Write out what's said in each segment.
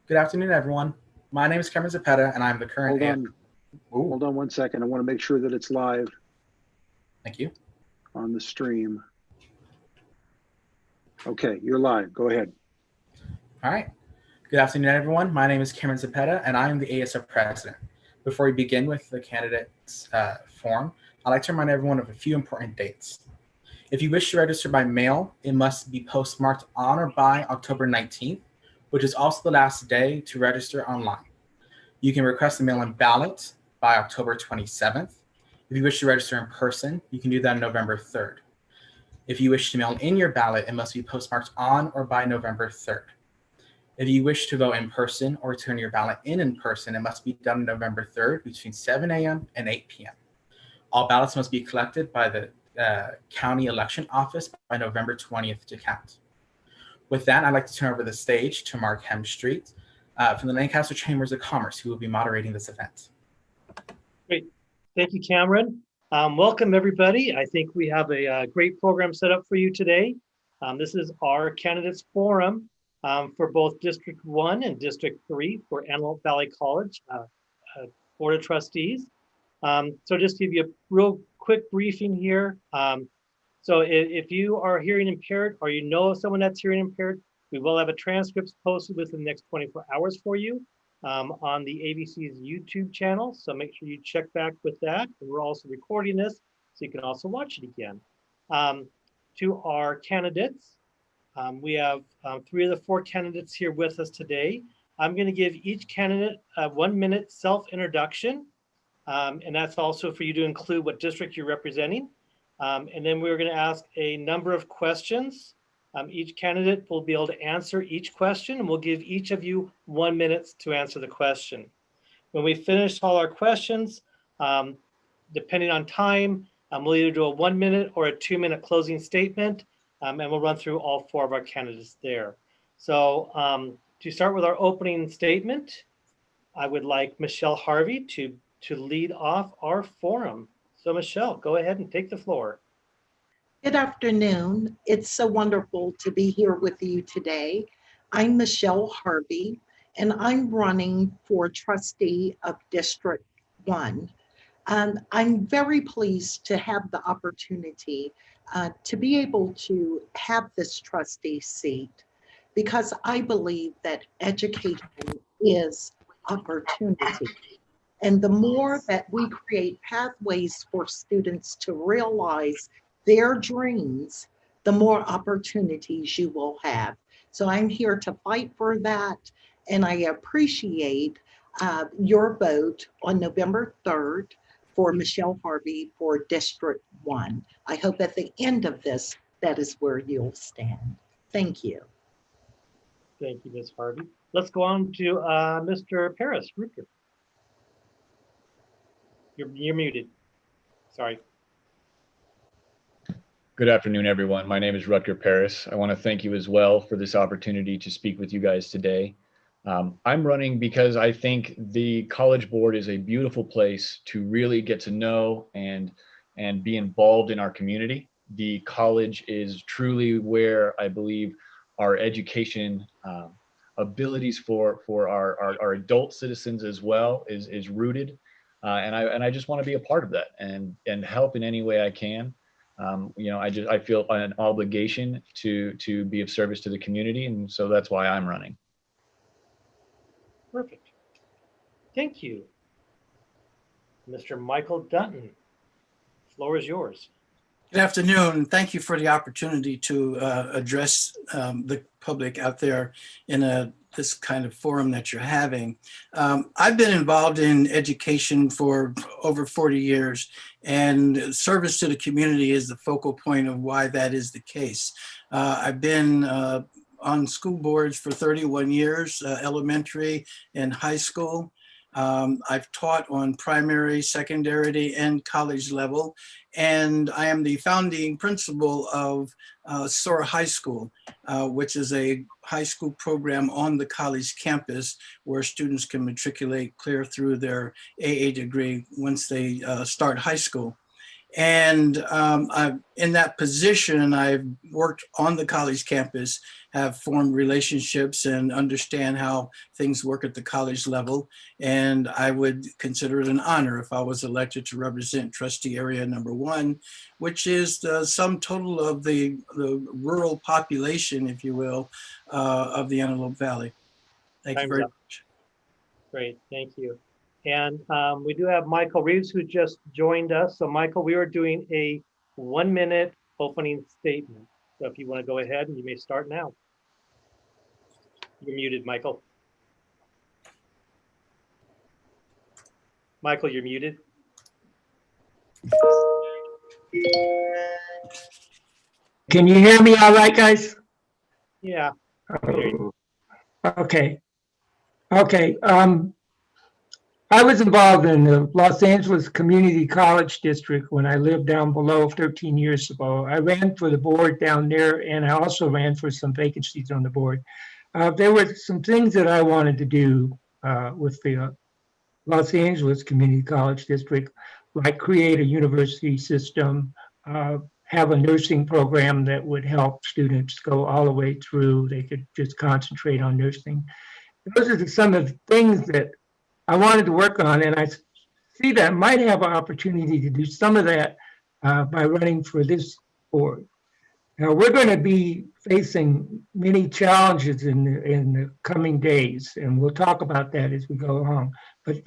Good afternoon, everyone. My name is Cameron Zapeta, and I'm the current Hold on 1 second. I want to make sure that it's live Thank you. on the stream. Okay, you're live. Go ahead. All right. Good afternoon, everyone. My name is Cameron Zapeta, and I am the ASO president. Before we begin with the candidates forum, I'd like to remind everyone of a few important dates. If you wish to register by mail, it must be postmarked on or by October 19th, which is also the last day to register online. You can request a mail-in ballot by October 27th. If you wish to register in person, you can do that on November 3rd. If you wish to mail in your ballot, it must be postmarked on or by November 3rd. If you wish to vote in person or turn your ballot in person, it must be done on November 3rd between 7 a.m. and 8 p.m. All ballots must be collected by the county election office by November 20th to count. With that, I'd like to turn over the stage to Mark Hemstreet from the Lancaster Chambers of Commerce, who will be moderating this event. Great. Thank you, Cameron. Welcome, everybody. I think we have a great program set up for you today. This is our candidates forum for both District 1 and District 3 for Antelope Valley College Board of Trustees. So just to give you a real quick briefing here. So if you are hearing impaired or you know someone that's hearing impaired, we will have a transcript posted within the next 24 hours for you on the AVC's YouTube channel. So make sure you check back with that. And we're also recording this, so you can also watch it again. To our candidates, we have 3 of the 4 candidates here with us today. I'm going to give each candidate a 1-minute self-introduction. And that's also for you to include what district you're representing. And then we're going to ask a number of questions. Each candidate will be able to answer each question, and we'll give each of you 1 minute to answer the question. When we finish all our questions, depending on time, we'll either do a 1 minute or a 2-minute closing statement, and we'll run through all 4 of our candidates there. So to start with our opening statement, I would like Michelle Harvey to lead off our forum. So Michelle, go ahead and take the floor. Good afternoon. It's so wonderful to be here with you today. I'm Michelle Harvey, and I'm running for trustee of District 1. I'm very pleased to have the opportunity to be able to have this trustee seat because I believe that education is opportunity. And the more that we create pathways for students to realize their dreams, the more opportunities you will have. So I'm here to fight for that. And I appreciate your vote on November 3rd for Michelle Harvey for District 1. I hope at the end of this, that is where you'll stand. Thank you. Thank you, Ms. Harvey. Let's go on to Mr. Paris Rupert. You're muted. Sorry. Good afternoon, everyone. My name is Rutger Paris. I want to thank you as well for this opportunity to speak with you guys today. I'm running because I think the College Board is a beautiful place to really get to know and be involved in our community. The college is truly where I believe our education abilities for our adult citizens as well is rooted. And I just want to be a part of that and help in any way I can. You know, I feel an obligation to be of service to the community, and so that's why I'm running. Perfect. Thank you. Mr. Michael Dutton, the floor is yours. Good afternoon. Thank you for the opportunity to address the public out there in this kind of forum that you're having. I've been involved in education for over 40 years, and service to the community is the focal point of why that is the case. I've been on school boards for 31 years, elementary and high school. I've taught on primary, secondary, and college level, and I am the founding principal of SOAR High School, which is a high school program on the college campus where students can matriculate clear through their AA degree once they start high school. And in that position, I've worked on the college campus, have formed relationships and understand how things work at the college level. And I would consider it an honor if I was elected to represent trustee area number 1, which is the sum total of the rural population, if you will, of the Antelope Valley. Thank you Time's very up. much. Great, thank you. And we do have Michael Reeves who just joined us. So Michael, we are doing a 1-minute opening statement. So if you want to go ahead, and you may start now. You're muted, Michael. Michael, you're muted. Can you hear me all right, guys? Yeah. Okay. Okay. I was involved in the Los Angeles Community College District when I lived down below 13 years ago. I ran for the board down there, and I also ran for some vacancies on the board. There were some things that I wanted to do with the Los Angeles Community College District, like create a university system, have a nursing program that would help students go all the way through. They could just concentrate on nursing. Those are some of the things that I wanted to work on, and I see that I might have an opportunity to do some of that by running for this board. Now, we're going to be facing many challenges in the coming days, and we'll talk about that as we go along. But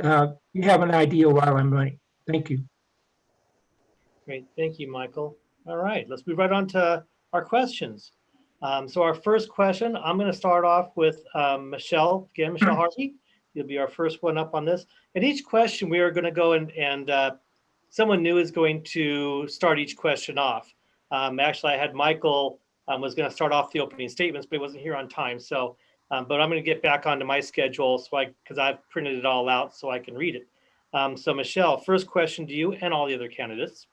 you have an idea while I'm running. Thank you. Great, thank you, Michael. All right, let's move right on to our questions. So our first question, I'm going to start off with Michelle. Again, Michelle Harvey. You'll be our first one up on this. And each question we are going to go and someone new is going to start each question off. Actually, I had Michael was going to start off the opening statements, but he wasn't here on time. So, but I'm going to get back onto my schedule because I've printed it all out so I can read it. So Michelle, first question to you and all the other candidates.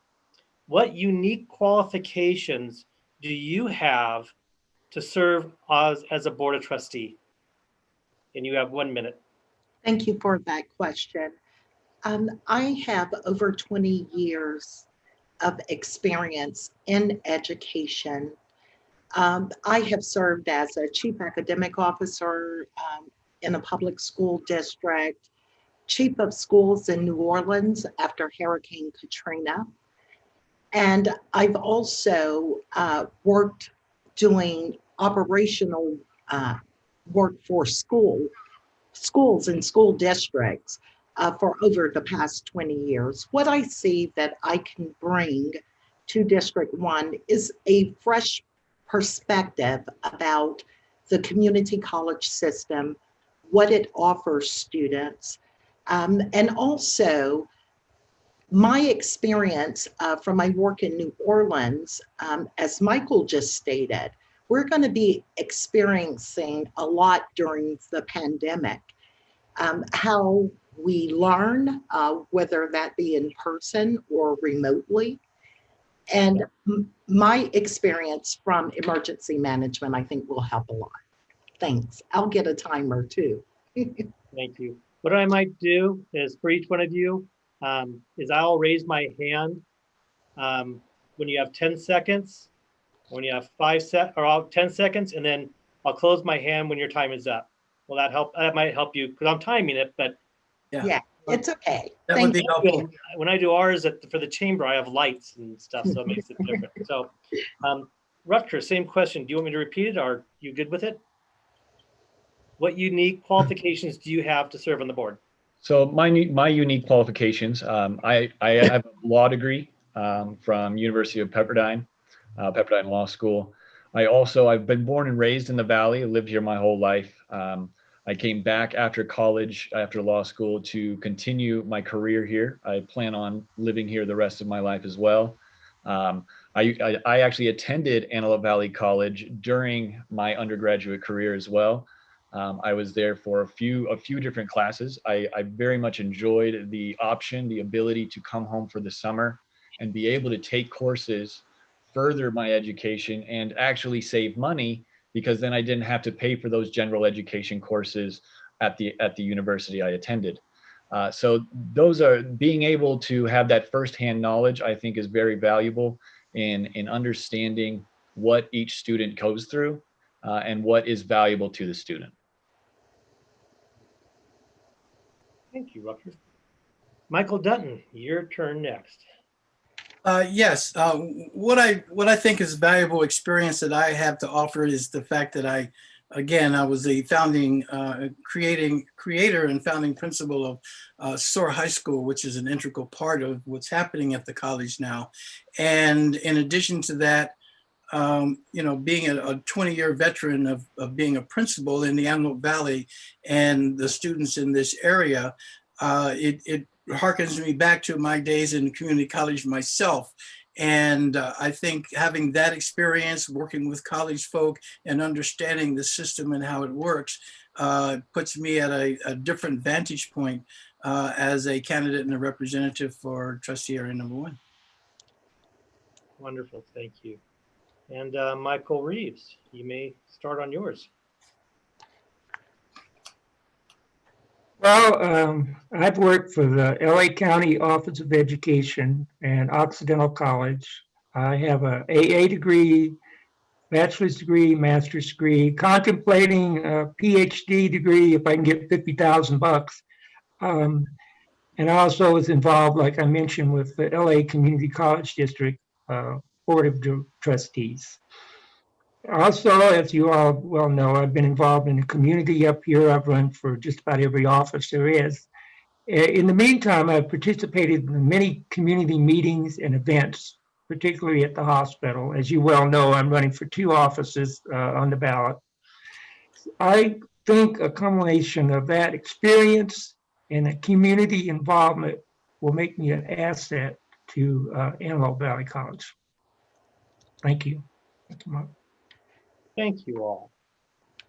What unique qualifications do you have to serve as a board of trustee? And you have 1 minute. Thank you for that question. I have over 20 years of experience in education. I have served as a chief academic officer in a public school district, chief of schools in New Orleans after Hurricane Katrina. And I've also worked doing operational work for schools and school districts for over the past 20 years. What I see that I can bring to District 1 is a fresh perspective about the community college system, what it offers students, and also my experience from my work in New Orleans, as Michael just stated, we're going to be experiencing a lot during the pandemic. How we learn, whether that be in person or remotely. And my experience from emergency management, I think will help a lot. Thanks. I'll get a timer too. Thank you. What I might do is for each one of you, is I'll raise my hand when you have 10 seconds, when you have 10 seconds, and then I'll close my hand when your time is up. Will that help? That might help you because I'm timing it, but yeah, it's okay. That would be helpful. When I do ours for the chamber, I have lights and stuff, so it makes it different. So, Rutger, same question. Do you want me to repeat it, or are you good with it? What unique qualifications do you have to serve on the board? So my unique qualifications, I have a law degree from University of Pepperdine Law School. I've been born and raised in the Valley, lived here my whole life. I came back after college, after law school, to continue my career here. I plan on living here the rest of my life as well. I actually attended Antelope Valley College during my undergraduate career as well. I was there for a few different classes. I very much enjoyed the option, the ability to come home for the summer and be able to take courses, further my education, and actually save money, because then I didn't have to pay for those general education courses at the university I attended. So those are being able to have that firsthand knowledge, I think, is very valuable in understanding what each student goes through and what is valuable to the student. Thank you, Rutger. Michael Dutton, your turn next. Yes, what I think is valuable experience that I have to offer is the fact that I was a founding creator and founding principal of SOAR High School, which is an integral part of what's happening at the college now. And in addition to that, being a 20-year veteran of being a principal in the Antelope Valley and the students in this area, it harkens me back to my days in community college myself. And I think having that experience working with college folk and understanding the system and how it works puts me at a different vantage point as a candidate and a representative for trustee area number 1. Wonderful, thank you. And Michael Reeves, you may start on yours. Well, I've worked for the LA County Office of Education and Occidental College. I have a AA degree, bachelor's degree, master's degree, contemplating a PhD degree if I can get $50,000. And I also was involved, like I mentioned, with the LA Community College District Board of Trustees. Also, as you all well know, I've been involved in the community up here. I've run for just about every office there is. In the meantime, I've participated in many community meetings and events, particularly at the hospital. As you well know, I'm running for 2 offices on the ballot. I think a combination of that experience and a community involvement will make me an asset to Antelope Valley College. Thank you. Thank you, Mark. Thank you all.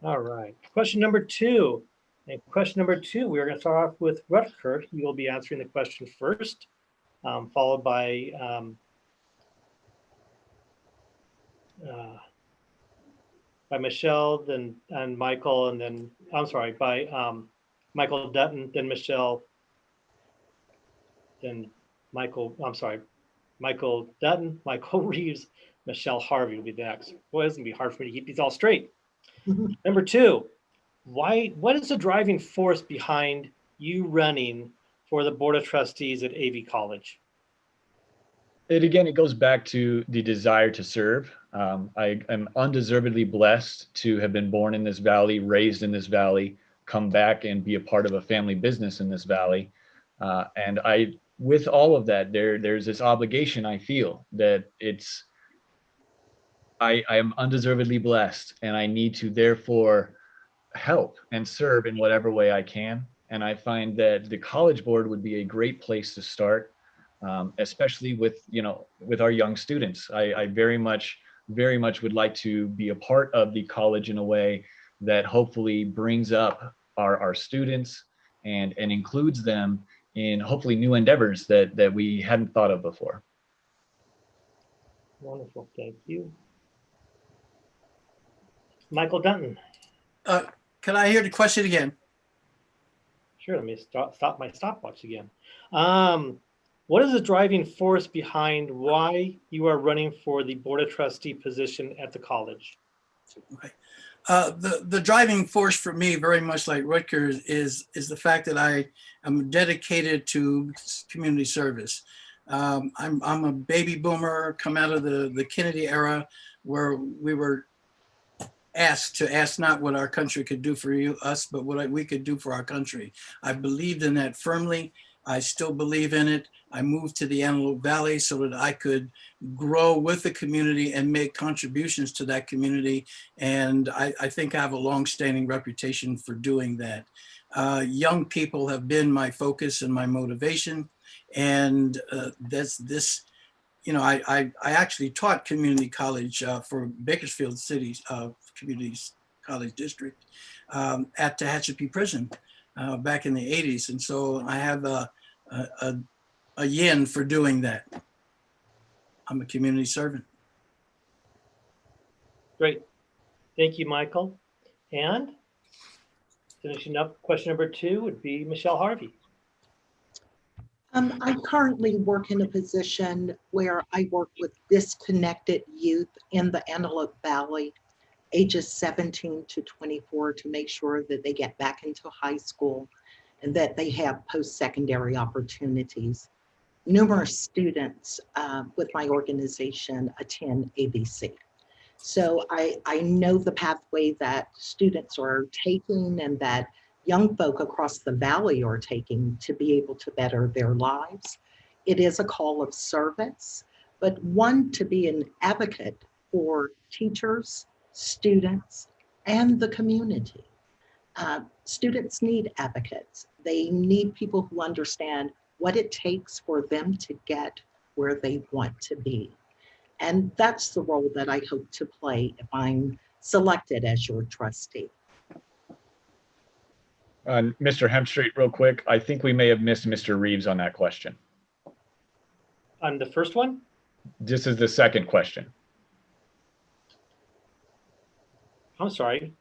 All right, question number 2. And question number 2, we're going to start off with Rutger. You will be answering the question first, followed by Michelle, then and Michael, and then by Michael Dutton, then Michelle, then Michael. Michael Dutton, Michael Reeves, Michelle Harvey will be next. Boy, it's gonna be hard for me to keep these all straight. Number 2, what is the driving force behind you running for the Board of Trustees at AV College? It goes back to the desire to serve. I am undeservedly blessed to have been born in this valley, raised in this valley, come back and be a part of a family business in this valley. And with all of that, there's this obligation I feel that I am undeservedly blessed, and I need to therefore help and serve in whatever way I can. And I find that the College Board would be a great place to start, especially with our young students. I very much would like to be a part of the college in a way that hopefully brings up our students and includes them in hopefully new endeavors that we hadn't thought of before. Wonderful, thank you. Michael Dutton. Can I hear the question again? Sure, let me stop my stopwatch again. What is the driving force behind why you are running for the Board of Trustee position at the college? Okay. The driving force for me, very much like Rutger, is the fact that I am dedicated to community service. I'm a baby boomer, come out of the Kennedy era, where we were asked to ask not what our country could do for us, but what we could do for our country. I believed in that firmly. I still believe in it. I moved to the Antelope Valley so that I could grow with the community and make contributions to that community. And I think I have a long-standing reputation for doing that. Young people have been my focus and my motivation. And I actually taught community college for Bakersfield City's Community College District at Tehachapi Prison back in the 80s. And so I have a yin for doing that. I'm a community servant. Great. Thank you, Michael. And finishing up, question number 2 would be Michelle Harvey. I currently work in a position where I work with disconnected youth in the Antelope Valley, ages 17 to 24, to make sure that they get back into high school and that they have post-secondary opportunities. Numerous students with my organization attend AVC. So I know the pathway that students are taking and that young folk across the valley are taking to be able to better their lives. It is a call of service, but one to be an advocate for teachers, students, and the community. Students need advocates. They need people who understand what it takes for them to get where they want to be. And that's the role that I hope to play if I'm selected as your trustee. Mr. Hempstreet, real quick, I think we may have missed Mr. Reeves on that question. On the first one? This is the second question. I'm sorry.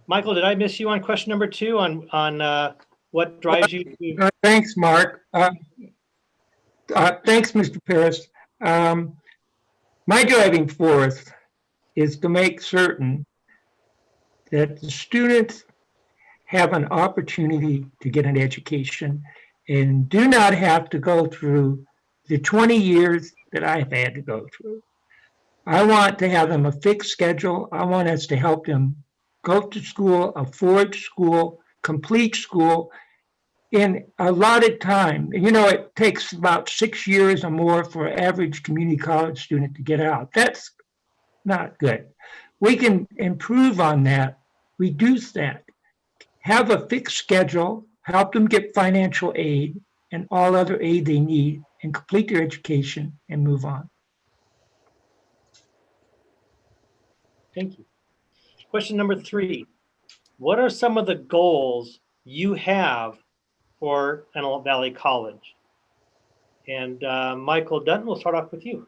Michael, did I miss you on question number 2 on what drives you to? Thanks, Mark. Thanks, Mr. Paris. My driving force is to make certain that the students have an opportunity to get an education and do not have to go through the 20 years that I've had to go through. I want to have them a fixed schedule. I want us to help them go to school, afford school, complete school in a allotted time. You know, it takes about 6 years or more for an average community college student to get out. That's not good. We can improve on that, reduce that, have a fixed schedule, help them get financial aid and all other aid they need, and complete their education and move on. Thank you. Question number 3. What are some of the goals you have for Antelope Valley College? And Michael Dunton, we'll start off with you.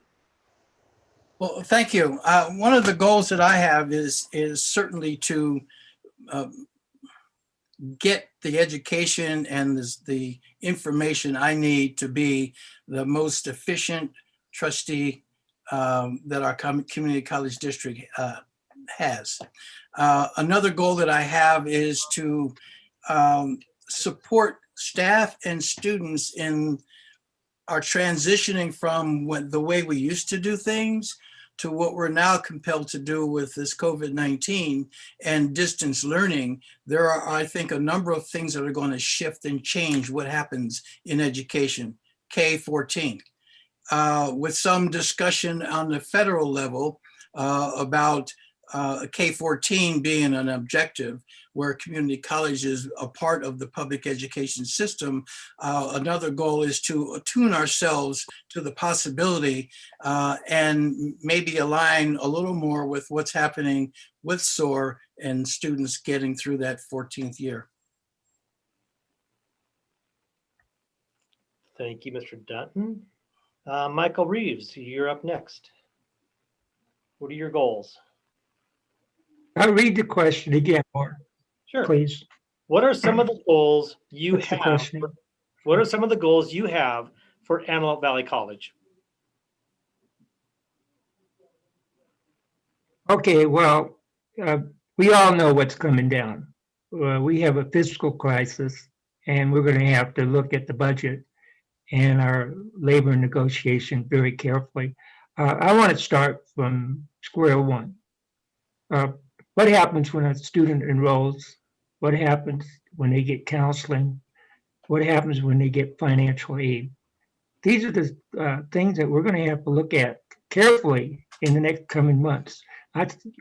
Well, thank you. One of the goals that I have is certainly to get the education and the information I need to be the most efficient trustee that our community college district has. Another goal that I have is to support staff and students in our transitioning from the way we used to do things to what we're now compelled to do with this COVID-19 and distance learning. There are, I think, a number of things that are going to shift and change what happens in education, K-14. With some discussion on the federal level about K-14 being an objective where community college is a part of the public education system. Another goal is to attune ourselves to the possibility and maybe align a little more with what's happening with SOAR and students getting through that 14th year. Thank you, Mr. Dunton. Michael Reeves, you're up next. What are your goals? I'll read the question again, Mark, Sure. please. What are some of the goals you What's the have? question? What are some of the goals you have for Antelope Valley College? Okay, well, we all know what's coming down. We have a fiscal crisis, and we're going to have to look at the budget and our labor negotiation very carefully. I want to start from square one. What happens when a student enrolls? What happens when they get counseling? What happens when they get financial aid? These are the things that we're going to have to look at carefully in the next coming months.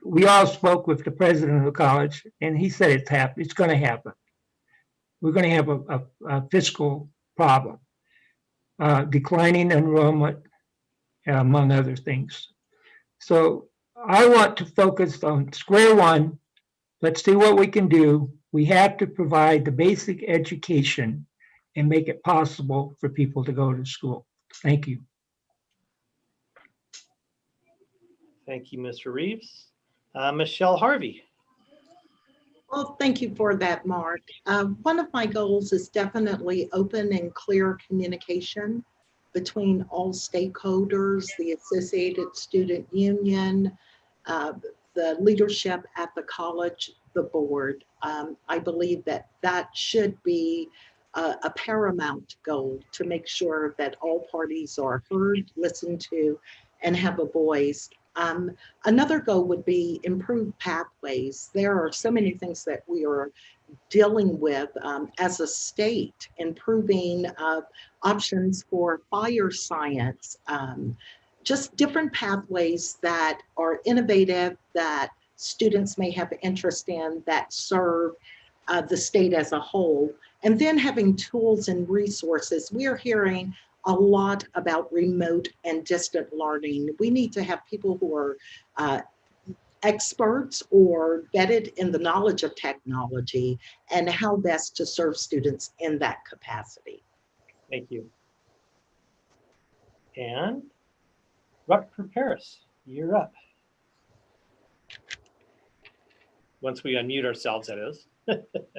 We all spoke with the president of the college, and he said it's going to happen. We're going to have a fiscal problem, declining enrollment, among other things. So I want to focus on square one. Let's see what we can do. We have to provide the basic education and make it possible for people to go to school. Thank you. Thank you, Mr. Reeves. Michelle Harvey. Well, thank you for that, Mark. One of my goals is definitely open and clear communication between all stakeholders, the Associated Student Union, uh, the leadership at the college, the board. I believe that that should be a paramount goal to make sure that all parties are heard, listened to, and have a voice. Another goal would be improved pathways. There are so many things that we are dealing with as a state, improving options for fire science, just different pathways that are innovative, that students may have interest in, that serve the state as a whole. And then having tools and resources. We are hearing a lot about remote and distant learning. We need to have people who are experts or vetted in the knowledge of technology and how best to serve students in that capacity. Thank you. And Rutger Paris, you're up. Once we unmute ourselves, that is.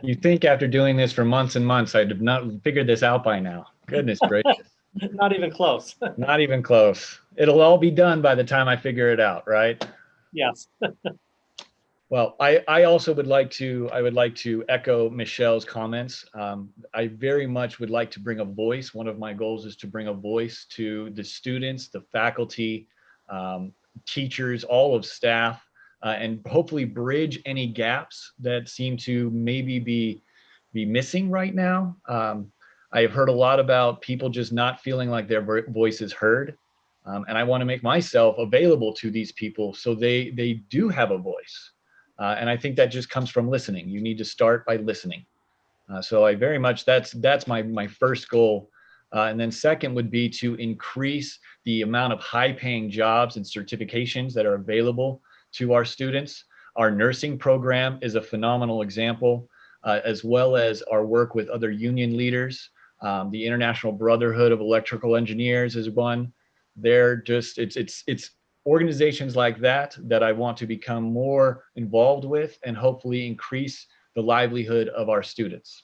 You think after doing this for months and months, I'd have not figured this out by now. Goodness gracious. Not even close. Not even close. It'll all be done by the time I figure it out, right? Yes. Well, I also would like to echo Michelle's comments. I very much would like to bring a voice. One of my goals is to bring a voice to the students, the faculty, teachers, all of staff, and hopefully bridge any gaps that seem to maybe be missing right now. I have heard a lot about people just not feeling like their voice is heard. And I want to make myself available to these people so they do have a voice. And I think that just comes from listening. You need to start by listening. So I very much, that's my first goal. And then second would be to increase the amount of high paying jobs and certifications that are available to our students. Our nursing program is a phenomenal example, as well as our work with other union leaders. The International Brotherhood of Electrical Engineers is one. They're just, it's organizations like that I want to become more involved with and hopefully increase the livelihood of our students.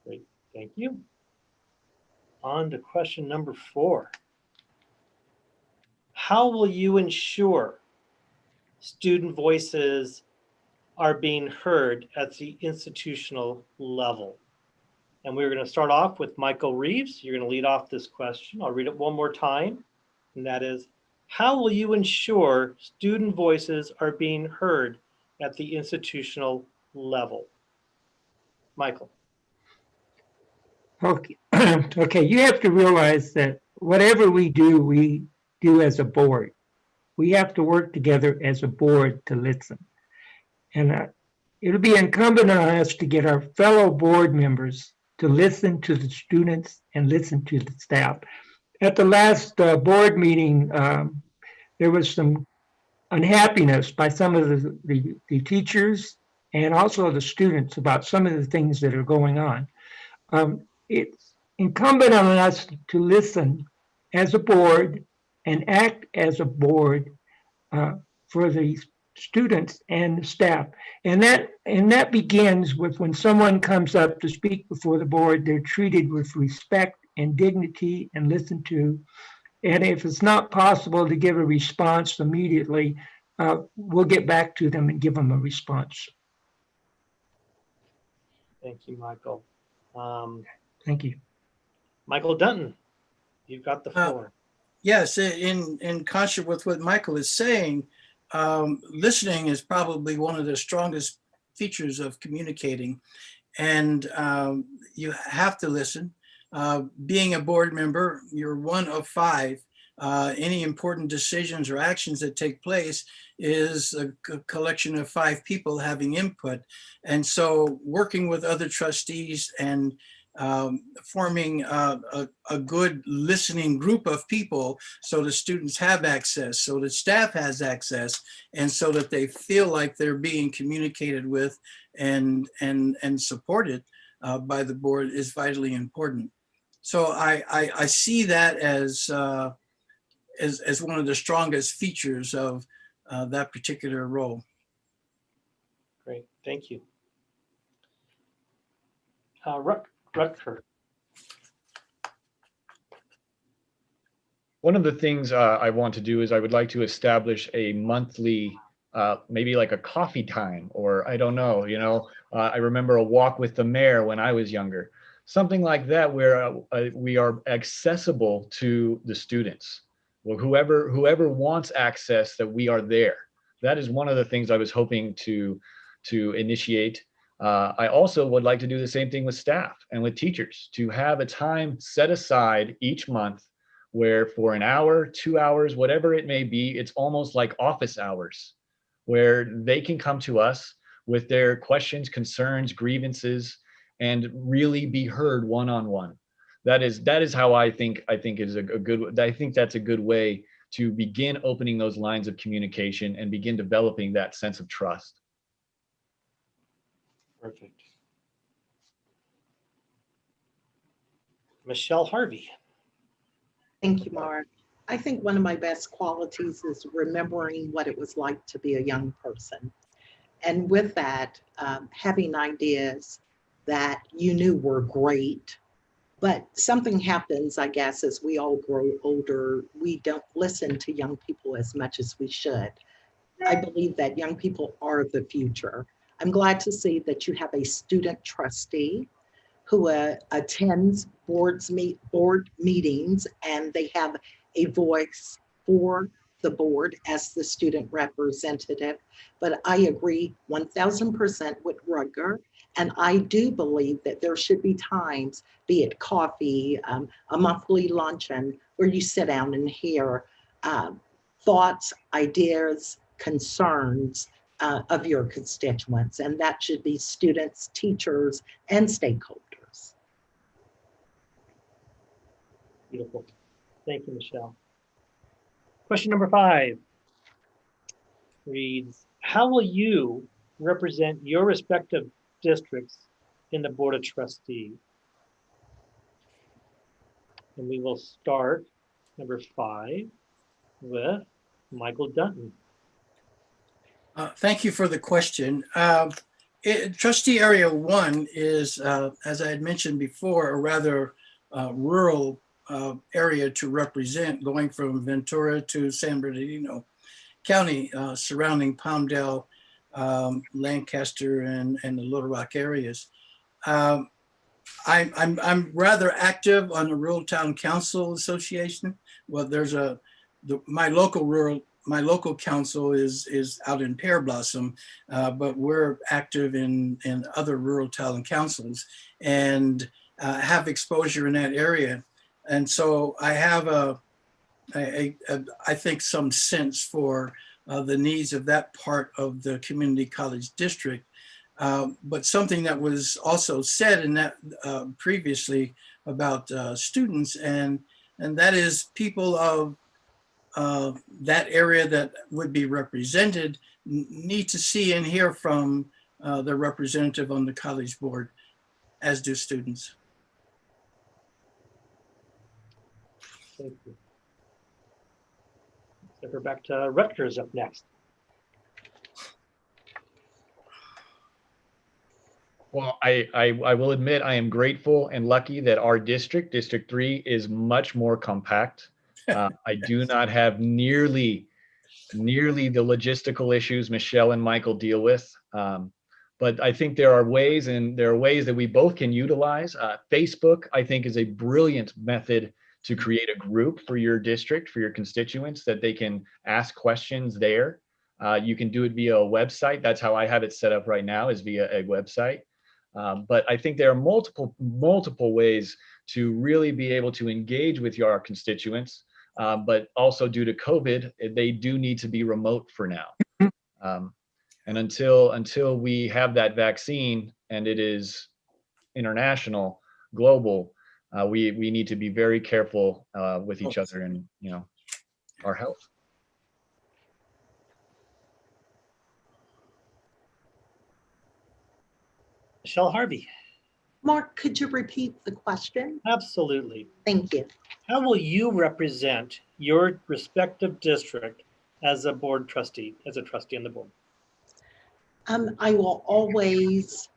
Great, thank you. On to question number 4. How will you ensure student voices are being heard at the institutional level? And we're going to start off with Michael Reeves. You're going to lead off this question. I'll read it one more time. And that is, how will you ensure student voices are being heard at the institutional level? Michael. Okay. Okay, you have to realize that whatever we do as a board. We have to work together as a board to listen. And it'll be incumbent on us to get our fellow board members to listen to the students and listen to the staff. At the last board meeting, there was some unhappiness by some of the teachers and also the students about some of the things that are going on. It's incumbent on us to listen as a board and act as a board for the students and the staff. And that begins with when someone comes up to speak before the board, they're treated with respect and dignity and listened to. And if it's not possible to give a response immediately, we'll get back to them and give them a response. Thank you, Michael. Thank you. Michael Dunton, you've got the floor. Yes, in concert with what Michael is saying, listening is probably one of the strongest features of communicating, and you have to listen. Being a board member, you're one of 5. Any important decisions or actions that take place is a collection of 5 people having input. And so working with other trustees and forming a good listening group of people so the students have access, so the staff has access, and so that they feel like they're being communicated with and supported by the board is vitally important. So I see that as one of the strongest features of that particular role. Great, thank you. Rutger. One of the things I want to do is I would like to establish a monthly, maybe like a coffee time, or I don't know, I remember a walk with the mayor when I was younger, something like that, where we are accessible to the students. Well, whoever wants access, that we are there. That is one of the things I was hoping to initiate. I also would like to do the same thing with staff and with teachers, to have a time set aside each month where for an hour, 2 hours, whatever it may be, it's almost like office hours, where they can come to us with their questions, concerns, grievances, and really be heard one-on-one. That is how I think is a good, I think that's a good way to begin opening those lines of communication and begin developing that sense of trust. Perfect. Michelle Harvey. Thank you, Mark. I think one of my best qualities is remembering what it was like to be a young person. And with that, having ideas that you knew were great, but something happens, I guess, as we all grow older, we don't listen to young people as much as we should. I believe that young people are the future. I'm glad to see that you have a student trustee who attends board meetings, and they have a voice for the board as the student representative. But I agree 1000% with Rutger. And I do believe that there should be times, be it coffee, a monthly luncheon, where you sit down and hear thoughts, ideas, concerns of your constituents. And that should be students, teachers, and stakeholders. Beautiful. Thank you, Michelle. Question number 5 reads, how will you represent your respective districts in the Board of Trustees? And we will start number 5 with Michael Dutton. Thank you for the question. Trustee Area 1 is, as I had mentioned before, a rather rural area to represent, going from Ventura to San Bernardino County, surrounding Palmdale, Lancaster, and the Little Rock areas. I'm rather active on the Rural Town Council Association. Well, there's my local council is out in Pear Blossom, but we're active in other rural town councils and have exposure in that area. And so I have I think some sense for the needs of that part of the community college district. But something that was also said in that previously about students, and that is people of that area that would be represented need to see and hear from the representative on the college board, as do students. Thank you. So we're back to Rutgers up next. Well, I will admit I am grateful and lucky that our district, District 3, is much more compact. I do not have nearly the logistical issues Michelle and Michael deal with. But I think there are ways that we both can utilize. Facebook, I think, is a brilliant method to create a group for your district, for your constituents, that they can ask questions there. You can do it via a website. That's how I have it set up right now, is via a website. But I think there are multiple ways to really be able to engage with your constituents. But also, due to COVID, they do need to be remote for now. And until we have that vaccine and it is international, global, we need to be very careful with each other and our health. Michelle Harvey. Mark, could you repeat the question? Absolutely. Thank you. How will you represent your respective district as a board trustee, as a trustee on the board? I will always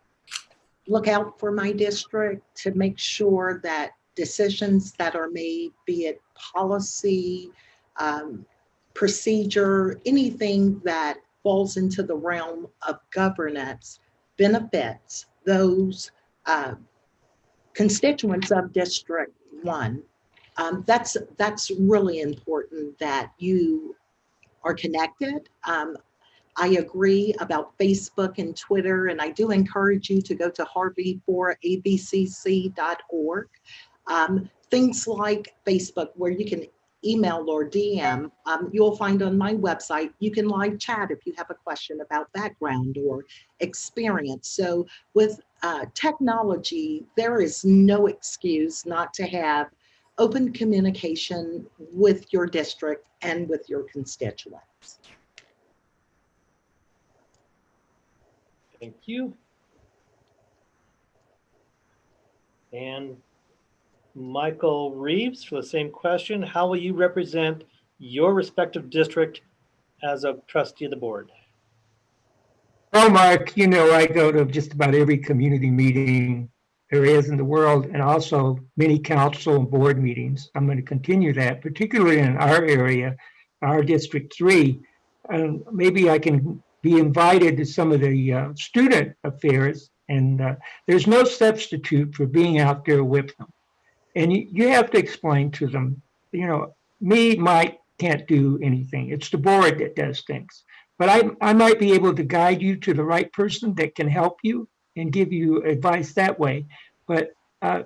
look out for my district to make sure that decisions that are made, be it policy, procedure, anything that falls into the realm of governance benefits those constituents of District 1. That's really important that you are connected. I agree about Facebook and Twitter, and I do encourage you to go to Harvey for avcc.org. Things like Facebook, where you can email or DM, you'll find on my website, you can live chat if you have a question about background or experience. So with technology, there is no excuse not to have open communication with your district and with your constituents. Thank you. And Michael Reeves for the same question. How will you represent your respective district as a trustee of the board? Well, Mark, you know, I go to just about every community meeting there is in the world, and also many council and board meetings. I'm going to continue that, particularly in our area, our District 3. Maybe I can be invited to some of the student affairs, and there's no substitute for being out there with them. And you have to explain to them, you know, me, Mike, can't do anything. It's the board that does things. But I might be able to guide you to the right person that can help you and give you advice that way. But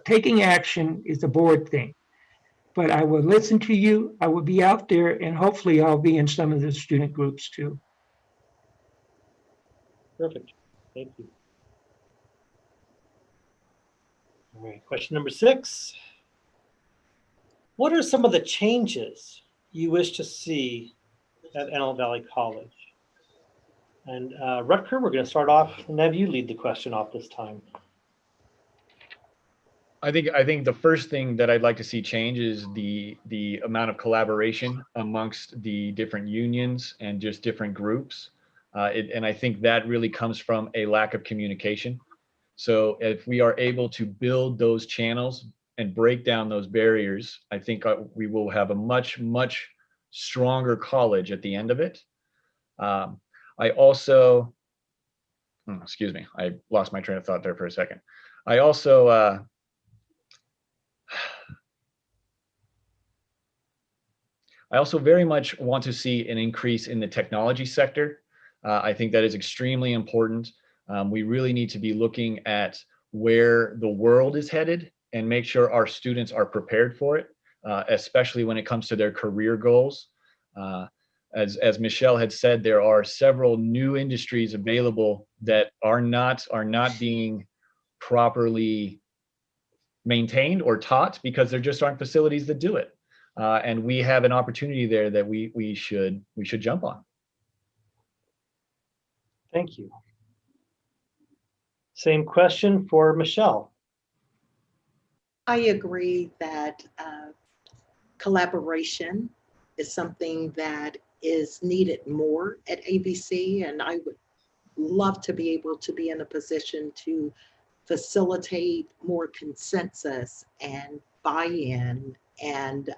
taking action is a board thing. But I will listen to you. I will be out there, and hopefully I'll be in some of the student groups too. Perfect. Thank you. All right, question number 6. What are some of the changes you wish to see at Antelope Valley College? And Rutger, we're going to start off and have you lead the question off this time. I think the first thing that I'd like to see change is the amount of collaboration amongst the different unions and just different groups. And I think that really comes from a lack of communication. So if we are able to build those channels and break down those barriers, I think we will have a much, much stronger college at the end of it. I also, excuse me, I lost my train of thought there for a second. I also, very much want to see an increase in the technology sector. I think that is extremely important. We really need to be looking at where the world is headed and make sure our students are prepared for it, especially when it comes to their career goals. As Michelle had said, there are several new industries available that are not being properly maintained or taught because there just aren't facilities that do it. And we have an opportunity there that we should jump on. Thank you. Same question for Michelle. I agree that collaboration is something that is needed more at AVC, and I would love to be able to be in a position to facilitate more consensus and buy-in, and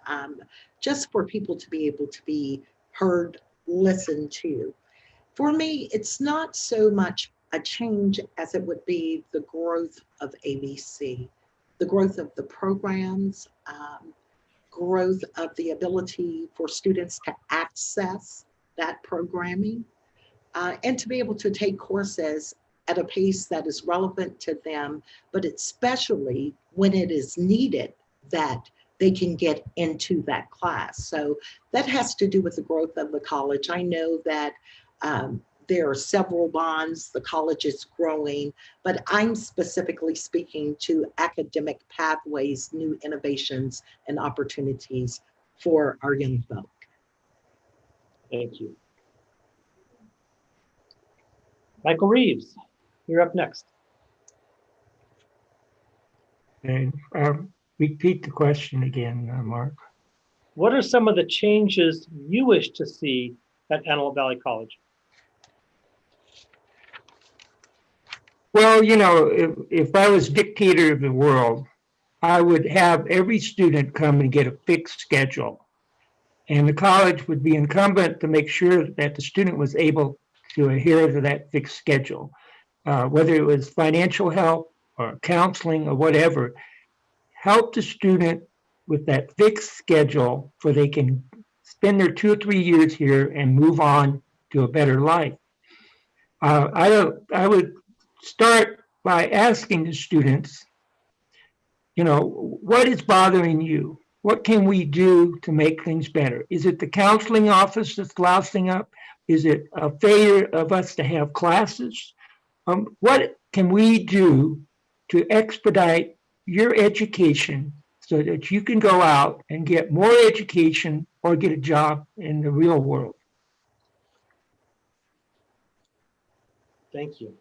just for people to be able to be heard, listened to. For me, it's not so much a change as it would be the growth of AVC, the growth of the programs, growth of the ability for students to access that programming, and to be able to take courses at a pace that is relevant to them, but especially when it is needed that they can get into that class. So that has to do with the growth of the college. I know that there are several bonds, the college is growing, but I'm specifically speaking to academic pathways, new innovations, and opportunities for our young folk. Thank you. Michael Reeves, you're up next. And repeat the question again, Mark. What are some of the changes you wish to see at Antelope Valley College? Well, you know, if I was dictator of the world, I would have every student come and get a fixed schedule. And the college would be incumbent to make sure that the student was able to adhere to that fixed schedule, whether it was financial help or counseling or whatever. Help the student with that fixed schedule so they can spend their 2 or 3 years here and move on to a better life. I would start by asking the students, you know, what is bothering you? What can we do to make things better? Is it the counseling office that's lousing up? Is it a failure of us to have classes? What can we do to expedite your education so that you can go out and get more education or get a job in the real world? Thank you.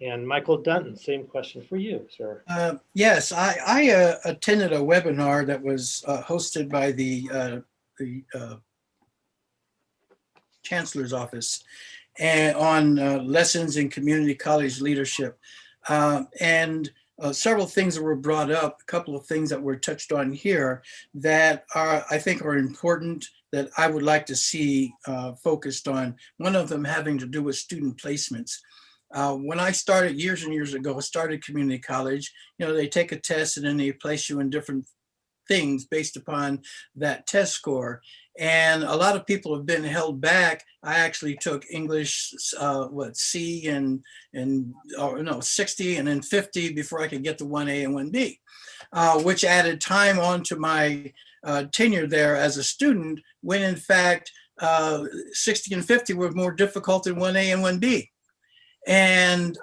And Michael Dunton, same question for you, sir. Yes, I attended a webinar that was hosted by the Chancellor's Office and on lessons in community college leadership. And several things that were brought up, a couple of things that were touched on here that I think are important that I would like to see focused on. One of them having to do with student placements. When I started years and years ago, I started community college, you know, they take a test and then they place you in different things based upon that test score. And a lot of people have been held back. I actually took English, C and 60 and then 50 before I could get the 1A and 1B, which added time onto my tenure there as a student, when in fact 60 and 50 were more difficult than 1A and 1B. And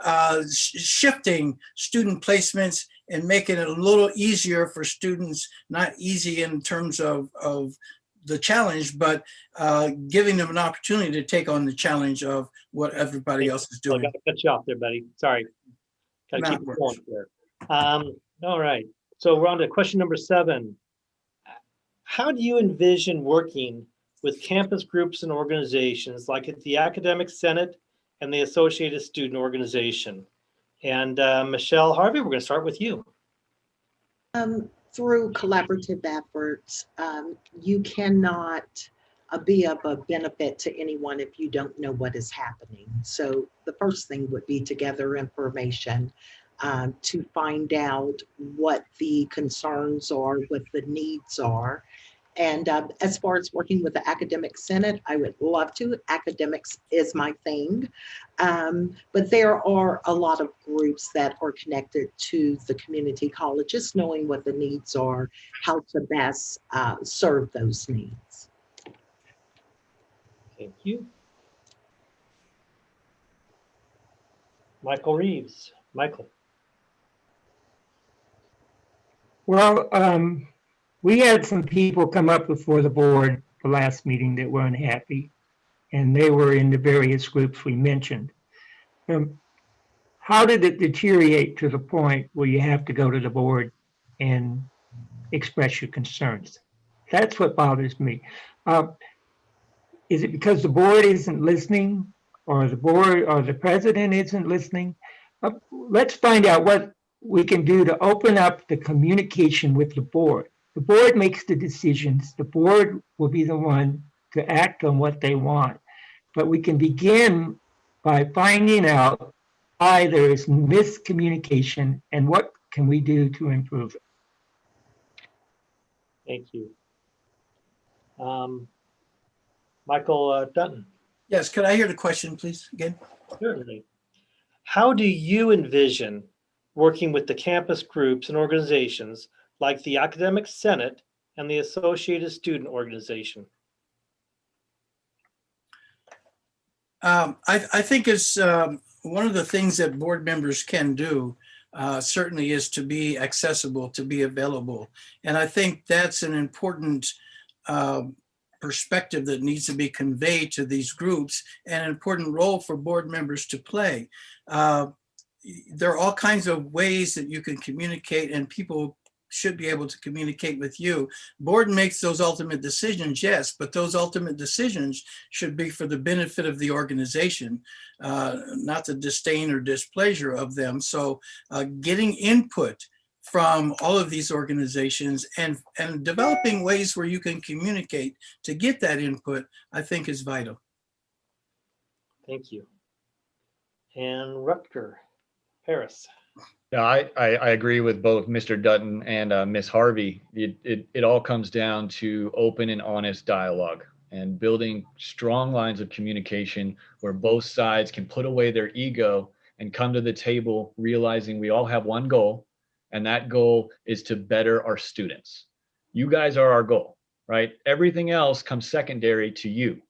shifting student placements and making it a little easier for students, not easy in terms of the challenge, but giving them an opportunity to take on the challenge of what everybody else is doing. I gotta cut you off there, buddy. Sorry. Gotta keep it going there. All right. So we're on to question number 7. How do you envision working with campus groups and organizations like at the Academic Senate and the Associated Student Organization? And Michelle Harvey, we're going to start with you. Through collaborative efforts, you cannot be of a benefit to anyone if you don't know what is happening. So the first thing would be to gather information to find out what the concerns are, what the needs are. And as far as working with the Academic Senate, I would love to. Academics is my thing. But there are a lot of groups that are connected to the community colleges, knowing what the needs are, how to best serve those needs. Thank you. Michael Reeves. Michael. Well, we had some people come up before the board the last meeting that were unhappy, and they were in the various groups we mentioned. How did it deteriorate to the point where you have to go to the board and express your concerns? That's what bothers me. Is it because the board isn't listening, or the board or the president isn't listening? Let's find out what we can do to open up the communication with the board. The board makes the decisions. The board will be the one to act on what they want. But we can begin by finding out why there is miscommunication and what can we do to improve it. Thank you. Michael Dunton. Yes, could I hear the question, please, again? Certainly. How do you envision working with the campus groups and organizations like the Academic Senate and the Associated Student Organization? I think it's one of the things that board members can do certainly is to be accessible, to be available. And I think that's an important perspective that needs to be conveyed to these groups, and an important role for board members to play. There are all kinds of ways that you can communicate, and people should be able to communicate with you. Board makes those ultimate decisions, yes, but those ultimate decisions should be for the benefit of the organization, not the disdain or displeasure of them. So getting input from all of these organizations and developing ways where you can communicate to get that input, I think is vital. Thank you. And Rutger Harris. Yeah, I agree with both Mr. Dutton and Ms. Harvey. It all comes down to open and honest dialogue and building strong lines of communication where both sides can put away their ego and come to the table realizing we all have one goal, and that goal is to better our students. You guys are our goal, right? Everything else comes secondary to you.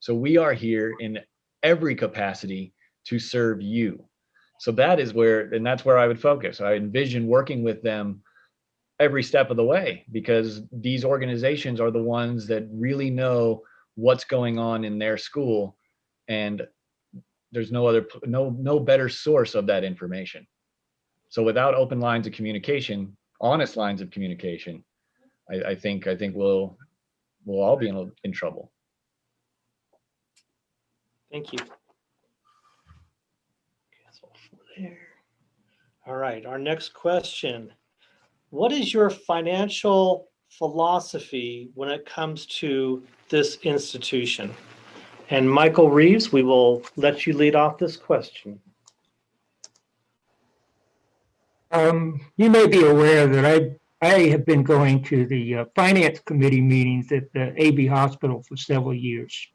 So we are here in every capacity to serve you. So that is where, and that's where I would focus. I envision working with them every step of the way, because these organizations are the ones that really know what's going on in their school, and there's no better source of that information. So without open lines of communication, honest lines of communication, I think we'll all be in trouble. Thank you. There. All right, our next question. What is your financial philosophy when it comes to this institution? And Michael Reeves, we will let you lead off this question. You may be aware that I have been going to the finance committee meetings at the AV hospital for several years.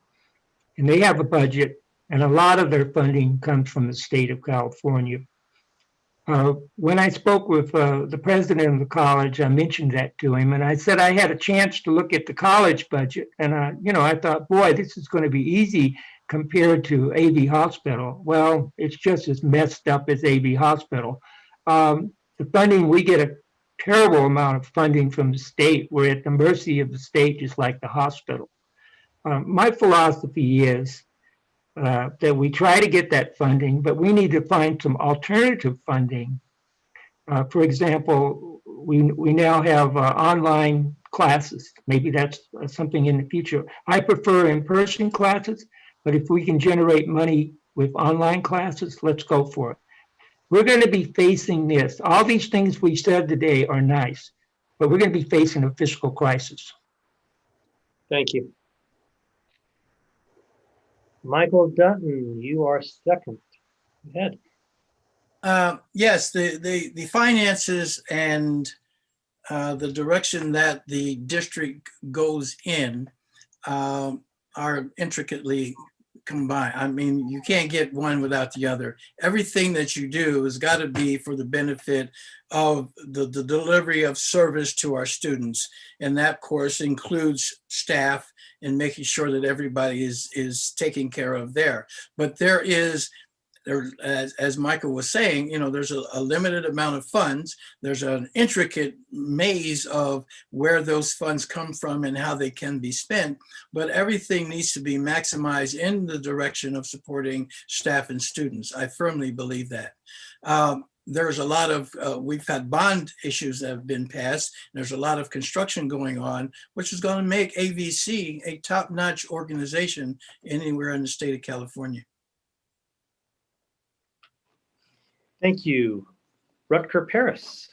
And they have a budget, and a lot of their funding comes from the state of California. When I spoke with the president of the college, I mentioned that to him, and I said I had a chance to look at the college budget, and I thought, boy, this is going to be easy compared to AV Hospital. Well, it's just as messed up as AV Hospital. The funding, we get a terrible amount of funding from the state. We're at the mercy of the state, just like the hospital. My philosophy is that we try to get that funding, but we need to find some alternative funding. For example, we now have online classes. Maybe that's something in the future. I prefer in-person classes, but if we can generate money with online classes, let's go for it. We're going to be facing this. All these things we said today are nice, but we're going to be facing a fiscal crisis. Thank you. Michael Dutton, you are second. Go ahead. Yes, the finances and the direction that the district goes in are intricately combined. I mean, you can't get one without the other. Everything that you do has got to be for the benefit of the delivery of service to our students. And that, of course, includes staff and making sure that everybody is taken care of there. But there, as Michael was saying, there's a limited amount of funds. There's an intricate maze of where those funds come from and how they can be spent, but everything needs to be maximized in the direction of supporting staff and students. I firmly believe that. There's a lot of, we've had bond issues that have been passed. There's a lot of construction going on, which is going to make AVC a top-notch organization anywhere in the state of California. Thank you. Rutger Paris.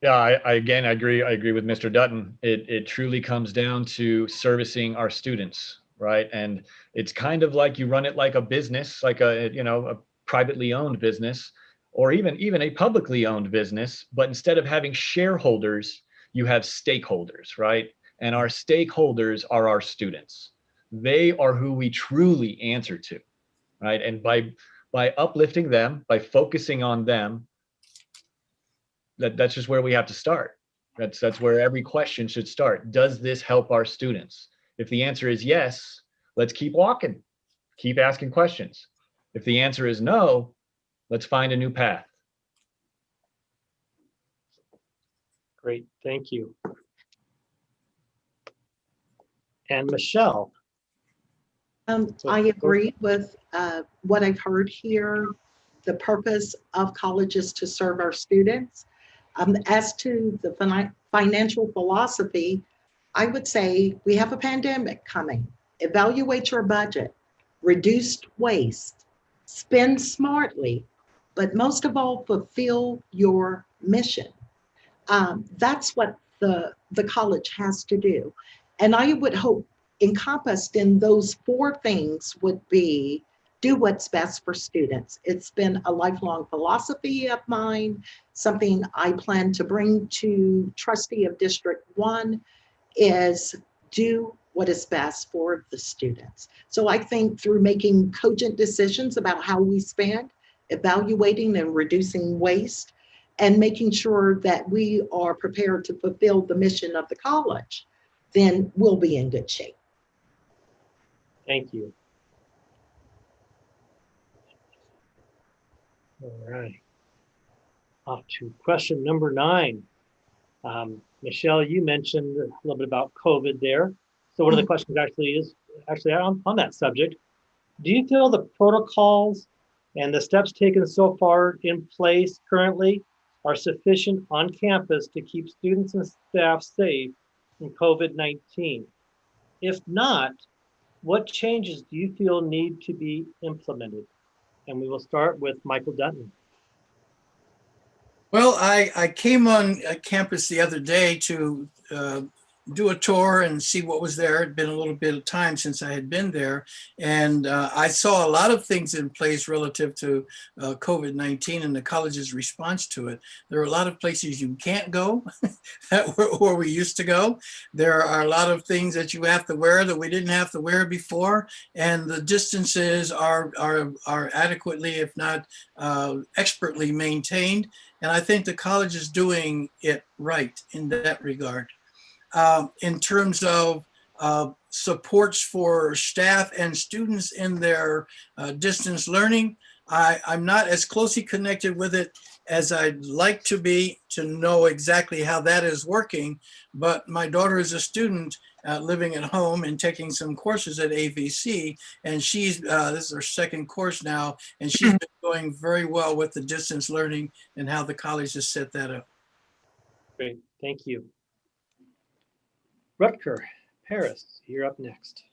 Yeah, I agree. I agree with Mr. Dutton. It truly comes down to servicing our students, right? And it's kind of like you run it like a business, like a privately owned business, or even a publicly owned business. But instead of having shareholders, you have stakeholders, right? And our stakeholders are our students. They are who we truly answer to, right? And by uplifting them, by focusing on them, that's just where we have to start. That's where every question should start. Does this help our students? If the answer is yes, let's keep walking, keep asking questions. If the answer is no, let's find a new path. Great, thank you. And Michelle. I agree with what I've heard here. the purpose of college is to serve our students. As to the financial philosophy, I would say we have a pandemic coming. Evaluate your budget, reduce waste, spend smartly, but most of all, fulfill your mission. That's what the college has to do. And I would hope encompassed in those four things would be do what's best for students. It's been a lifelong philosophy of mine, something I plan to bring to Trustee of District 1 is do what is best for the students. So I think through making cogent decisions about how we spend, evaluating and reducing waste, and making sure that we are prepared to fulfill the mission of the college, then we'll be in good shape. Thank you. All right. Off to question number 9. Michelle, you mentioned a little bit about COVID there. So one of the questions is on that subject. Do you feel the protocols and the steps taken so far in place currently are sufficient on campus to keep students and staff safe from COVID-19? If not, what changes do you feel need to be implemented? And we will start with Michael Dutton. Well, I came on campus the other day to do a tour and see what was there. It'd been a little bit of time since I had been there. And I saw a lot of things in place relative to COVID-19 and the college's response to it. There are a lot of places you can't go where we used to go. There are a lot of things that you have to wear that we didn't have to wear before. And the distances are adequately, if not expertly maintained. And I think the college is doing it right in that regard. In terms of supports for staff and students in their distance learning, I'm not as closely connected with it as I'd like to be to know exactly how that is working. But my daughter is a student living at home and taking some courses at AVC, and she's this is her second course now, and she's been going very well with the distance learning and how the college has set that up. Great, thank you. Rutger Paris, you're up next.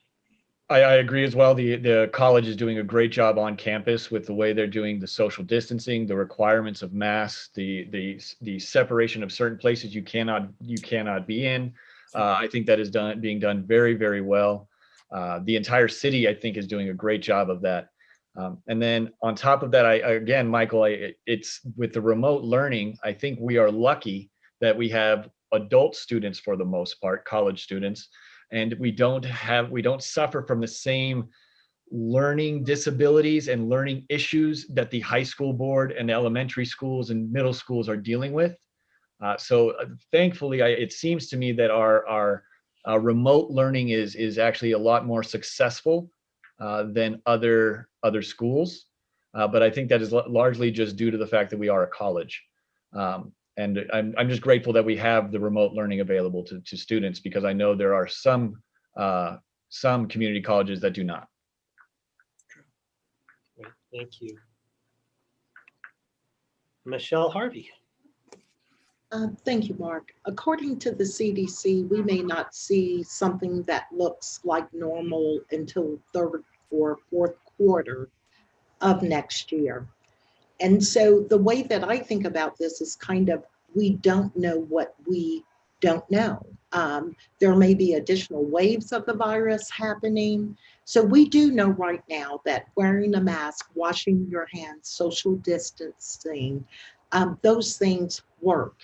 I agree as well. The college is doing a great job on campus with the way they're doing the social distancing, the requirements of masks, the separation of certain places you cannot be in. I think that is being done very, very well. The entire city, I think, is doing a great job of that. And then on top of that, again, Michael, it's with the remote learning, I think we are lucky that we have adult students for the most part, college students, and we don't suffer from the same learning disabilities and learning issues that the high school board and elementary schools and middle schools are dealing with. So thankfully, it seems to me that our remote learning is actually a lot more successful than other schools. But I think that is largely just due to the fact that we are a college. And I'm just grateful that we have the remote learning available to students, because I know there are some community colleges that do not. Great, thank you. Michelle Harvey. Thank you, Mark. According to the CDC, we may not see something that looks like normal until third or fourth quarter of next year. And so the way that I think about this is kind of, we don't know what we don't know. There may be additional waves of the virus happening. So we do know right now that wearing a mask, washing your hands, social distancing, those things work.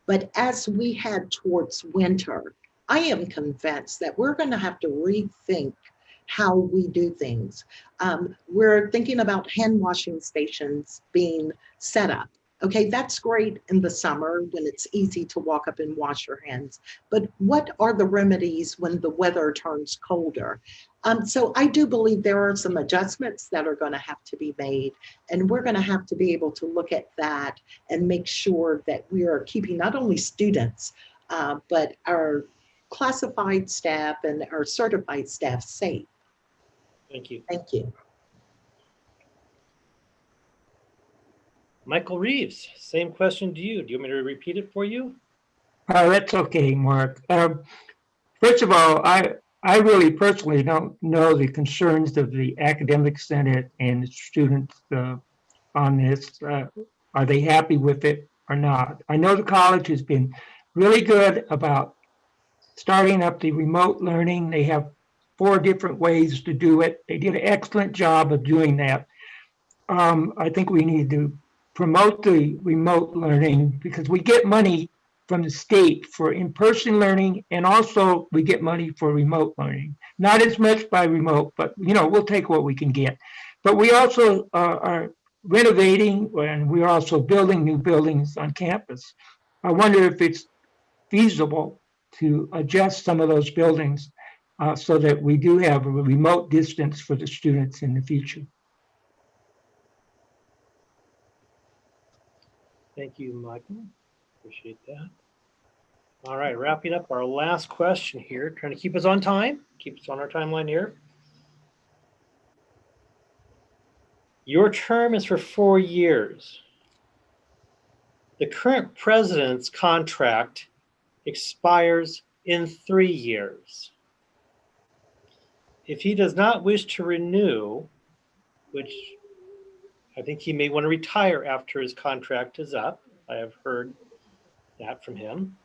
But as we head towards winter, I am convinced that we're going to have to rethink how we do things. We're thinking about hand washing stations being set up. Okay, that's great in the summer when it's easy to walk up and wash your hands. But what are the remedies when the weather turns colder? So I do believe there are some adjustments that are going to have to be made, and we're going to have to be able to look at that and make sure that we are keeping not only students, but our classified staff and our certified staff safe. Thank you. Thank you. Michael Reeves, same question to you. Do you want me to repeat it for you? That's okay, Mark. First of all, I really personally don't know the concerns of the academic senate and the students on this. Are they happy with it or not? I know the college has been really good about starting up the remote learning. They have 4 different ways to do it. They did an excellent job of doing that. I think we need to promote the remote learning because we get money from the state for in-person learning, and also we get money for remote learning. Not as much by remote, but we'll take what we can get. But we also are renovating, and we're also building new buildings on campus. I wonder if it's feasible to adjust some of those buildings so that we do have a remote distance for the students in the future. Thank you, Michael. Appreciate that. All right, wrapping up our last question here, trying to keep us on time, keep us on our timeline here. Your term is for 4 years. The current president's contract expires in 3 years. If he does not wish to renew, which I think he may want to retire after his contract is up, I have heard that from him,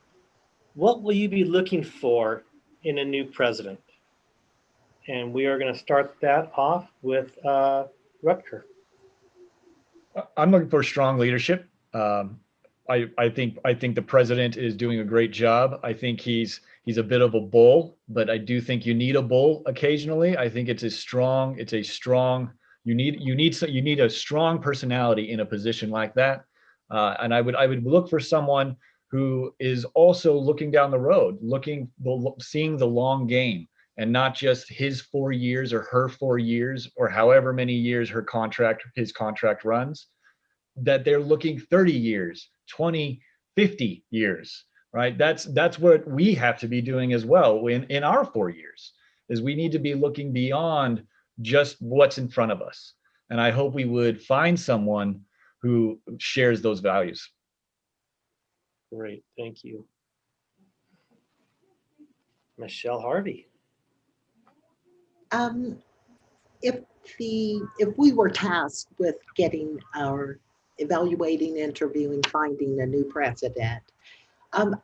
what will you be looking for in a new president? And we are going to start that off with Rutger. I'm looking for strong leadership. I think the president is doing a great job. I think he's a bit of a bull, but I do think you need a bull occasionally. I think you need a strong personality in a position like that. And I would look for someone who is also looking down the road, seeing the long game, and not just his 4 years or her 4 years or however many years his contract runs, that they're looking 30 years, 20, 50 years, right? That's what we have to be doing as well in our 4 years, is we need to be looking beyond just what's in front of us. And I hope we would find someone who shares those values. Great, thank you. Michelle Harvey. If we were tasked with evaluating, interviewing, finding a new president,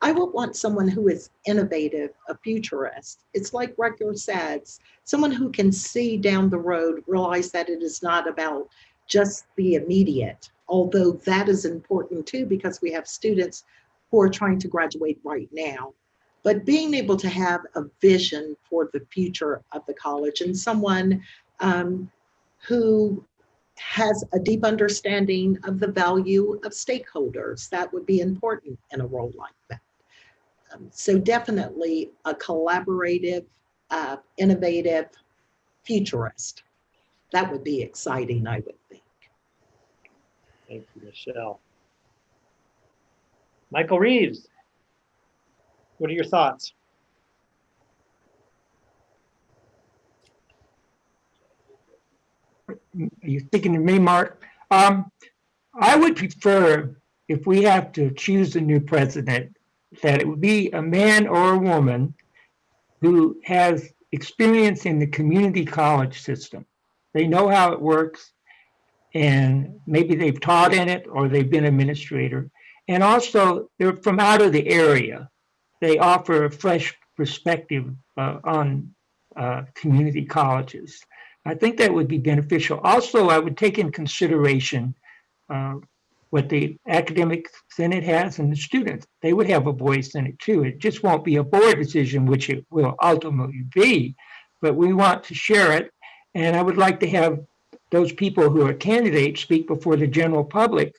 I would want someone who is innovative, a futurist. It's like Rutger says, someone who can see down the road, realize that it is not about just the immediate, although that is important too, because we have students who are trying to graduate right now. But being able to have a vision for the future of the college, and someone who has a deep understanding of the value of stakeholders, that would be important in a role like that. So definitely a collaborative, innovative futurist. That would be exciting, I would think. Thank you, Michelle. Michael Reeves, what are your thoughts? Are you thinking of me, Mark? I would prefer, if we have to choose a new president, that it would be a man or a woman who has experience in the community college system. They know how it works, and maybe they've taught in it or they've been administrator. And also, they're from out of the area. They offer a fresh perspective on community colleges. I think that would be beneficial. Also, I would take in consideration what the academic senate has and the students. They would have a voice in it too. It just won't be a board decision, which it will ultimately be, but we want to share it. And I would like to have those people who are candidates speak before the general public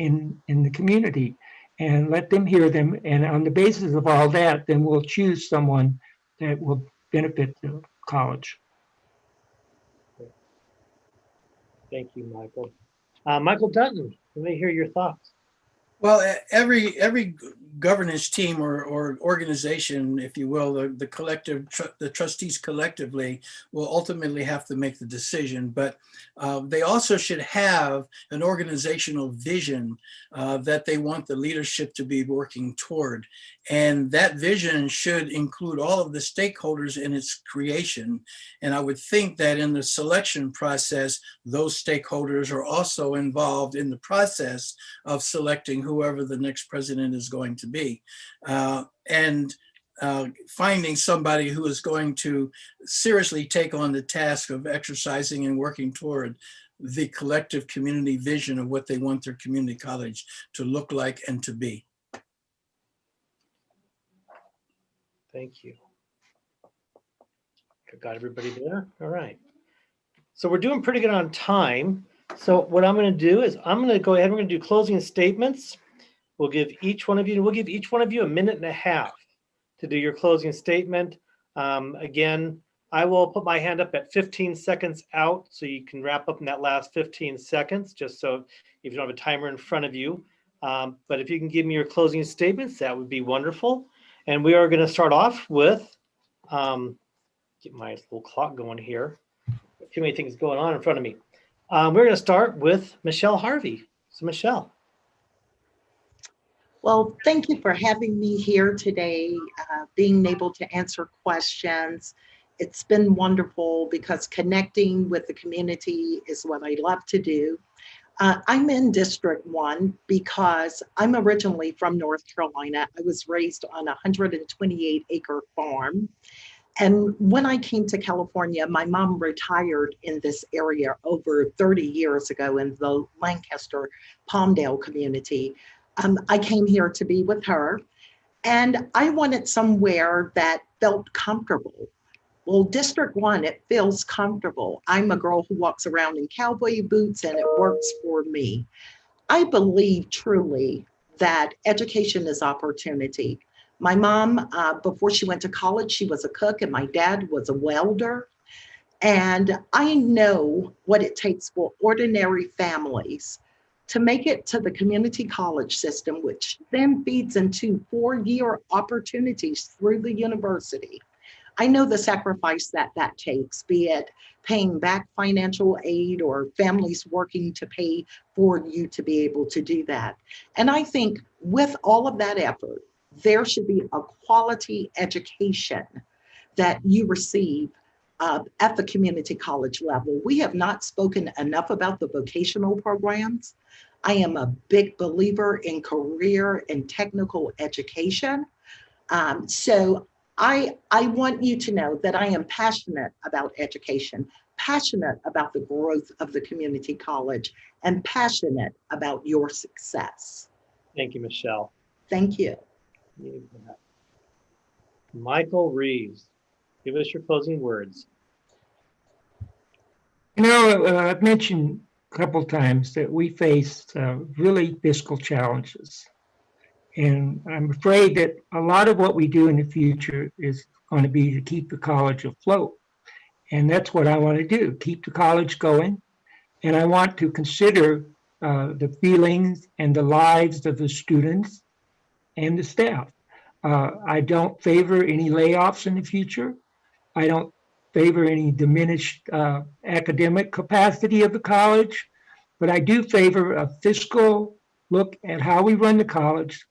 in the community and let them hear them. And on the basis of all that, then we'll choose someone that will benefit the college. Thank you, Michael. Michael Dutton, let me hear your thoughts. Well, every governance team or organization, if you will, the trustees collectively will ultimately have to make the decision, but they also should have an organizational vision that they want the leadership to be working toward. And that vision should include all of the stakeholders in its creation. And I would think that in the selection process, those stakeholders are also involved in the process of selecting whoever the next president is going to be. And finding somebody who is going to seriously take on the task of exercising and working toward the collective community vision of what they want their community college to look like and to be. Thank you. Got everybody there? All right. So we're doing pretty good on time. So what I'm going to do is I'm going to go ahead. We're going to do closing statements. We'll give each one of you a minute and a half to do your closing statement. Again, I will put my hand up at 15 seconds out so you can wrap up in that last 15 seconds, just so if you don't have a timer in front of you. But if you can give me your closing statements, that would be wonderful. And we are going to start off with, get my little clock going here. Too many things going on in front of me. We're going to start with Michelle Harvey. So Michelle. Well, thank you for having me here today, being able to answer questions. It's been wonderful because connecting with the community is what I love to do. I'm in District 1 because I'm originally from North Carolina. I was raised on a 128-acre farm. And when I came to California, my mom retired in this area over 30 years ago in the Lancaster, Palmdale community. I came here to be with her, and I wanted somewhere that felt comfortable. Well, District 1, it feels comfortable. I'm a girl who walks around in cowboy boots, and it works for me. I believe truly that education is opportunity. My mom, before she went to college, she was a cook, and my dad was a welder. And I know what it takes for ordinary families to make it to the community college system, which then feeds into 4-year opportunities through the university. I know the sacrifice that takes, be it paying back financial aid or families working to pay for you to be able to do that. And I think with all of that effort, there should be a quality education that you receive at the community college level. We have not spoken enough about the vocational programs. I am a big believer in career and technical education. So I want you to know that I am passionate about education, passionate about the growth of the community college, and passionate about your success. Thank you, Michelle. Thank you. Michael Reeves, give us your closing words. You know, I've mentioned a couple times that we face really fiscal challenges. And I'm afraid that a lot of what we do in the future is going to be to keep the college afloat. And that's what I want to do, keep the college going. And I want to consider the feelings and the lives of the students and the staff. I don't favor any layoffs in the future. I don't favor any diminished academic capacity of the college, but I do favor a fiscal look at how we run the college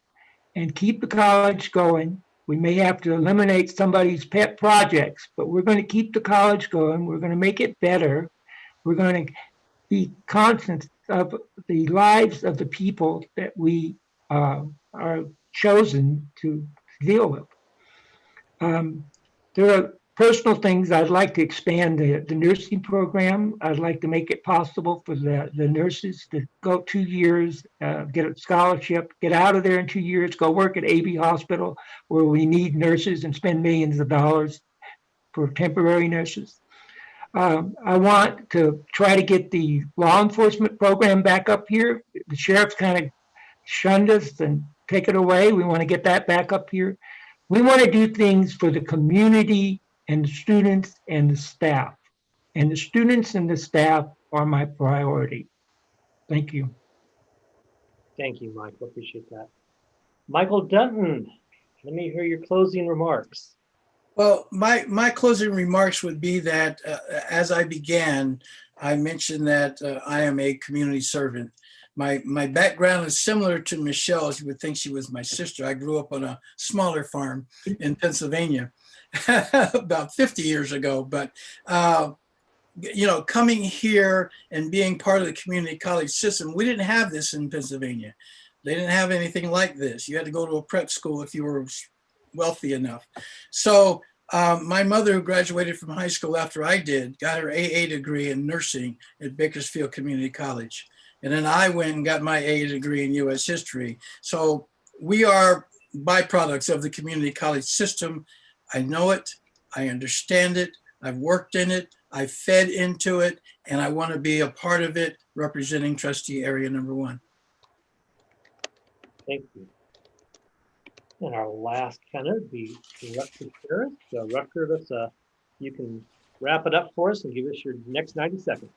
and keep the college going. We may have to eliminate somebody's pet projects, but we're going to keep the college going. We're going to make it better. We're going to be conscious of the lives of the people that we are chosen to deal with. There are personal things. I'd like to expand the nursing program. I'd like to make it possible for the nurses to go 2 years, get a scholarship, get out of there in 2 years, go work at AV Hospital where we need nurses and spend millions of dollars for temporary nurses. I want to try to get the law enforcement program back up here. The sheriff's kind of shunned us and take it away. We want to get that back up here. We want to do things for the community and the students and the staff. And the students and the staff are my priority. Thank you. Thank you, Michael. Appreciate that. Michael Dunton, let me hear your closing remarks. Well, my closing remarks would be that as I began, I mentioned that I am a community servant. My background is similar to Michelle's. You would think she was my sister. I grew up on a smaller farm in Pennsylvania about 50 years ago. But, you know, coming here and being part of the community college system, we didn't have this in Pennsylvania. They didn't have anything like this. You had to go to a prep school if you were wealthy enough. So my mother, who graduated from high school after I did, got her AA degree in nursing at Bakersfield Community College. And then I went and got my AA degree in US history. So we are byproducts of the community college system. I know it, I understand it, I've worked in it, I've fed into it, and I want to be a part of it representing trustee area number 1. Thank you. And our last candidate would be Rutger Harris. So Rutger, you can wrap it up for us and give us your next 90 seconds.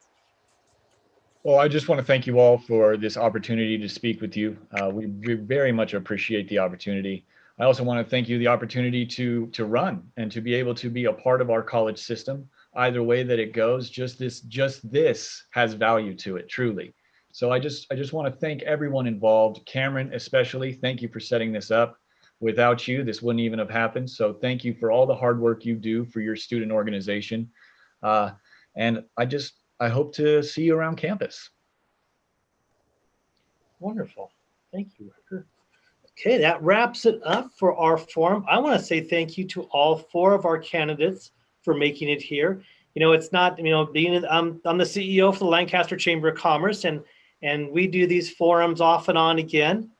Well, I just want to thank you all for this opportunity to speak with you. We very much appreciate the opportunity. I also want to thank you the opportunity to run and to be able to be a part of our college system. Either way that it goes, just this has value to it, truly. So I just want to thank everyone involved, Cameron especially. Thank you for setting this up. Without you, this wouldn't even have happened. So thank you for all the hard work you do for your student organization. And I hope to see you around campus. Wonderful. Thank you, Rutger. Okay, that wraps it up for our forum. I want to say thank you to all 4 of our candidates for making it here. You know, it's not, you know, I'm the CEO for the Lancaster Chamber of Commerce, and we do these forums off and on again.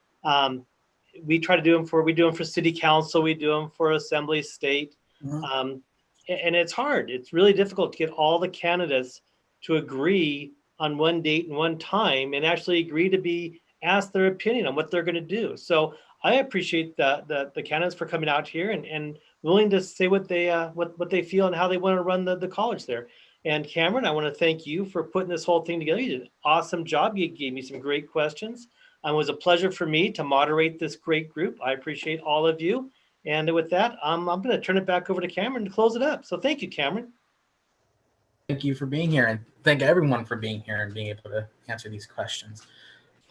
We try to do them we do them for city council, we do them for assembly, state. And it's hard. It's really difficult to get all the candidates to agree on one date and one time and actually agree to be asked their opinion on what they're going to do. So I appreciate the candidates for coming out here and willing to say what they feel and how they want to run the college there. And Cameron, I want to thank you for putting this whole thing together. You did an awesome job. You gave me some great questions. It was a pleasure for me to moderate this great group. I appreciate all of you. And with that, I'm going to turn it back over to Cameron to close it up. So thank you, Cameron. Thank you for being here, and thank everyone for being here and being able to answer these questions.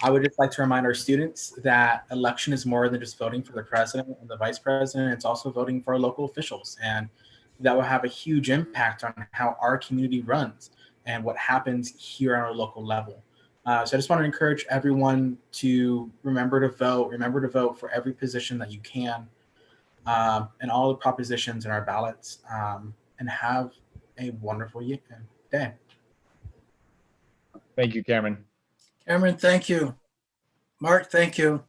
I would just like to remind our students that election is more than just voting for the president and the vice president. It's also voting for our local officials, and that will have a huge impact on how our community runs and what happens here on our local level. So I just want to encourage everyone to remember to vote for every position that you can, and all the propositions in our ballots, and have a wonderful day. Thank you, Cameron. Cameron, thank you. Mark, thank you.